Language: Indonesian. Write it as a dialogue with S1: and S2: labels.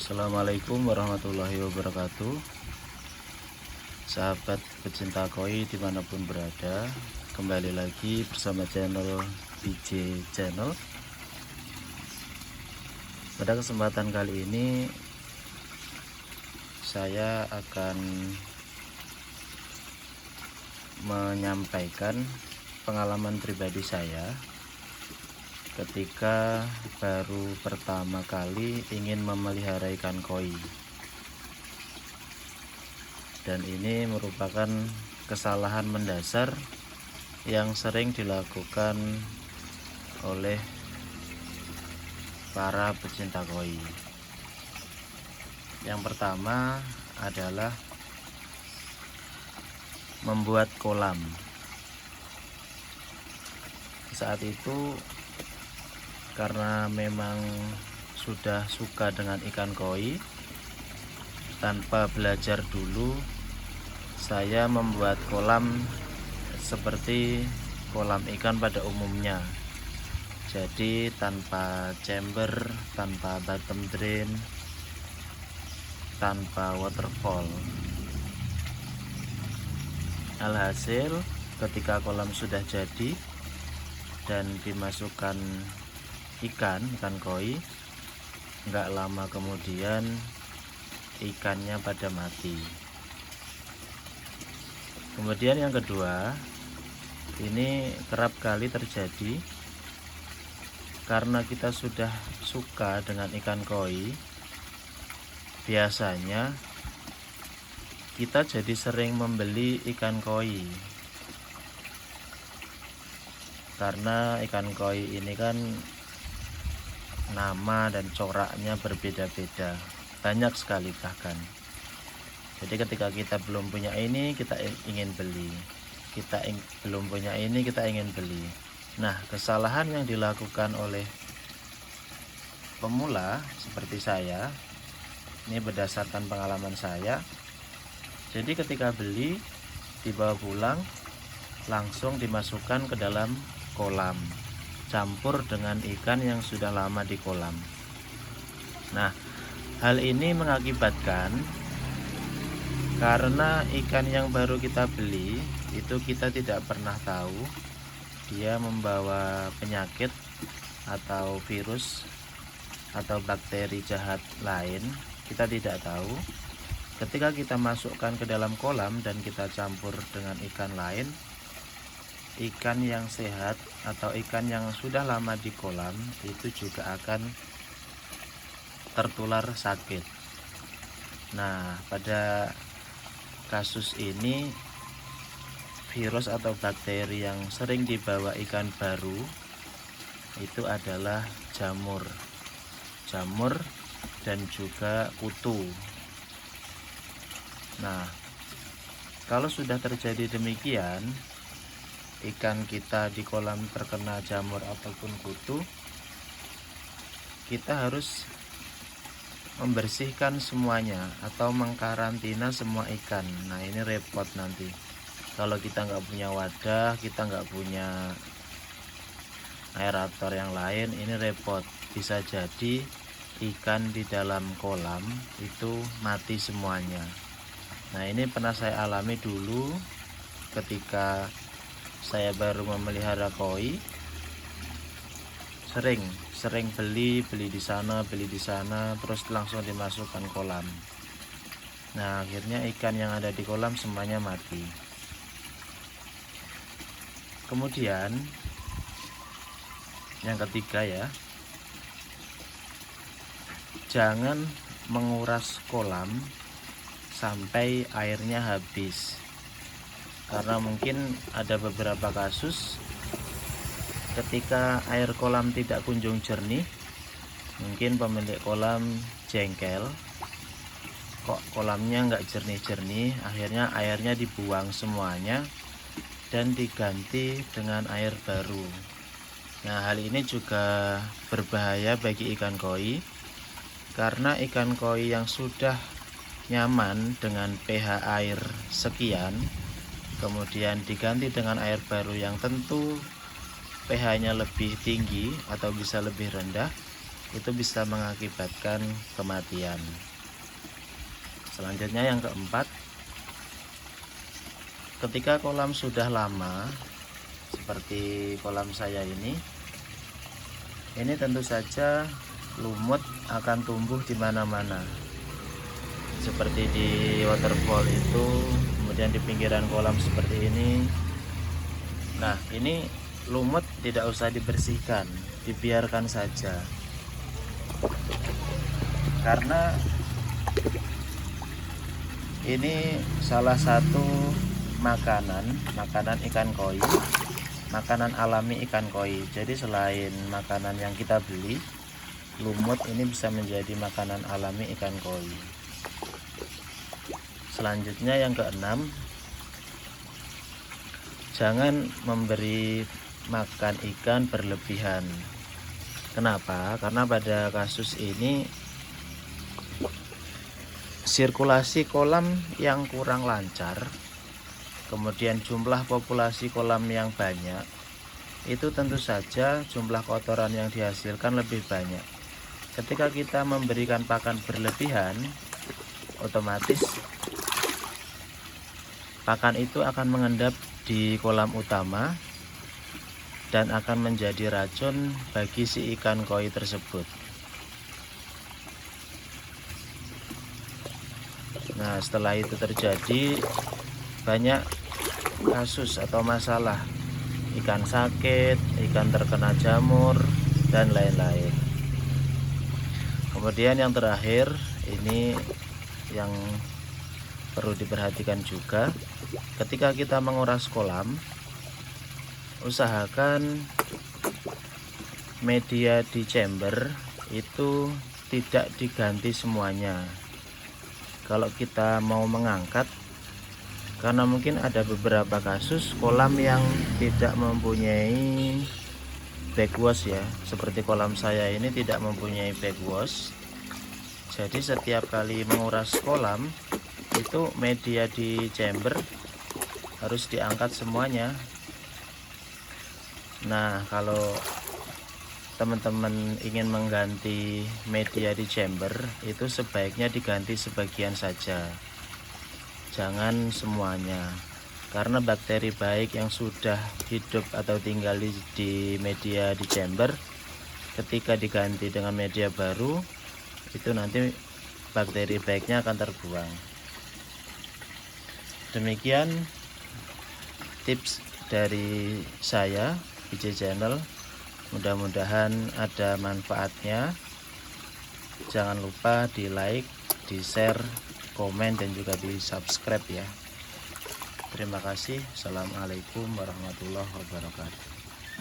S1: Assalamualaikum warahmatullahi wabarakatuh. Sahabat pecinta koi dimanapun berada, kembali lagi bersama channel DJ Channel. Pada kesempatan kali ini saya akan menyampaikan pengalaman pribadi saya ketika baru pertama kali ingin memelihara ikan koi, dan ini merupakan kesalahan mendasar yang sering dilakukan oleh para pecinta koi. Yang pertama adalah membuat kolam. Saat itu karena memang sudah suka dengan ikan koi, tanpa belajar dulu saya membuat kolam seperti kolam ikan pada umumnya. Jadi tanpa chamber, tanpa bottom drain, tanpa waterfall. Alhasil ketika kolam sudah jadi dan dimasukkan ikan koi, nggak lama kemudian ikannya pada mati. Kemudian yang kedua, ini kerap kali terjadi karena kita sudah suka dengan ikan koi. Biasanya kita jadi sering membeli ikan koi, karena ikan koi ini kan nama dan coraknya berbeda-beda, banyak sekali bahkan. Jadi ketika kita belum punya ini, kita ingin beli, belum punya ini, kita ingin beli. Nah, kesalahan yang dilakukan oleh pemula seperti saya, ini berdasarkan pengalaman saya. Jadi ketika beli, dibawa pulang, langsung dimasukkan ke dalam kolam, campur dengan ikan yang sudah lama di kolam. Nah, hal ini mengakibatkan karena ikan yang baru kita beli itu kita tidak pernah tahu dia membawa penyakit atau virus atau bakteri jahat lain, kita tidak tahu. Ketika kita masukkan ke dalam kolam dan kita campur dengan ikan lain, ikan yang sehat atau ikan yang sudah lama di kolam itu juga akan tertular sakit. Nah, pada kasus ini virus atau bakteri yang sering dibawa ikan baru itu adalah jamur dan juga kutu. Nah, kalau sudah terjadi demikian, ikan kita di kolam terkena jamur ataupun kutu, kita harus membersihkan semuanya atau mengkarantina semua ikan. Nah, ini repot nanti. Kalau kita nggak punya wadah, kita nggak punya aerator yang lain, ini repot. Bisa jadi ikan di dalam kolam itu mati semuanya. Nah, ini pernah saya alami dulu ketika saya baru memelihara koi. Sering beli di sana, terus langsung dimasukkan kolam. Nah, akhirnya ikan yang ada di kolam semuanya mati. Kemudian yang ketiga ya, jangan menguras kolam sampai airnya habis, karena mungkin ada beberapa kasus ketika air kolam tidak kunjung jernih, mungkin pemilik kolam jengkel, kok kolamnya nggak jernih-jernih, akhirnya airnya dibuang semuanya dan diganti dengan air baru. Nah, hal ini juga berbahaya bagi ikan koi, karena ikan koi yang sudah nyaman dengan pH air sekian kemudian diganti dengan air baru yang tentu pH-nya lebih tinggi atau bisa lebih rendah, itu bisa mengakibatkan kematian. Selanjutnya yang keempat, ketika kolam sudah lama seperti kolam saya ini tentu saja lumut akan tumbuh di mana-mana. Seperti di waterfall itu, kemudian di pinggiran kolam seperti ini. Nah, ini lumut tidak usah dibersihkan, dibiarkan saja. Karena ini salah satu makanan ikan koi, makanan alami ikan koi. Jadi selain makanan yang kita beli, lumut ini bisa menjadi makanan alami ikan koi. Selanjutnya yang keenam, jangan memberi makan ikan berlebihan. Kenapa? Karena pada kasus ini sirkulasi kolam yang kurang lancar, kemudian jumlah populasi kolam yang banyak, itu tentu saja jumlah kotoran yang dihasilkan lebih banyak. Ketika kita memberikan pakan berlebihan, otomatis pakan itu akan mengendap di kolam utama dan akan menjadi racun bagi si ikan koi tersebut. Nah, setelah itu terjadi banyak kasus atau masalah, ikan sakit, ikan terkena jamur, dan lain-lain. Kemudian yang terakhir, ini yang perlu diperhatikan juga, ketika kita menguras kolam, usahakan media di chamber itu tidak diganti semuanya. Kalau kita mau mengangkat, karena mungkin ada beberapa kasus kolam yang tidak mempunyai backwash ya, seperti kolam saya ini tidak mempunyai backwash. Jadi setiap kali menguras kolam itu media di chamber harus diangkat semuanya. Nah, kalau teman-teman ingin mengganti media di chamber, itu sebaiknya diganti sebagian saja, jangan semuanya, karena bakteri baik yang sudah hidup atau tinggal di media di chamber, ketika diganti dengan media baru, itu nanti bakteri baiknya akan terbuang. Demikian tips dari saya, BJ Channel. Mudah-mudahan ada manfaatnya. Jangan lupa di like, di share, komen, dan juga di subscribe ya. Terima kasih. Assalamualaikum warahmatullahi wabarakatuh.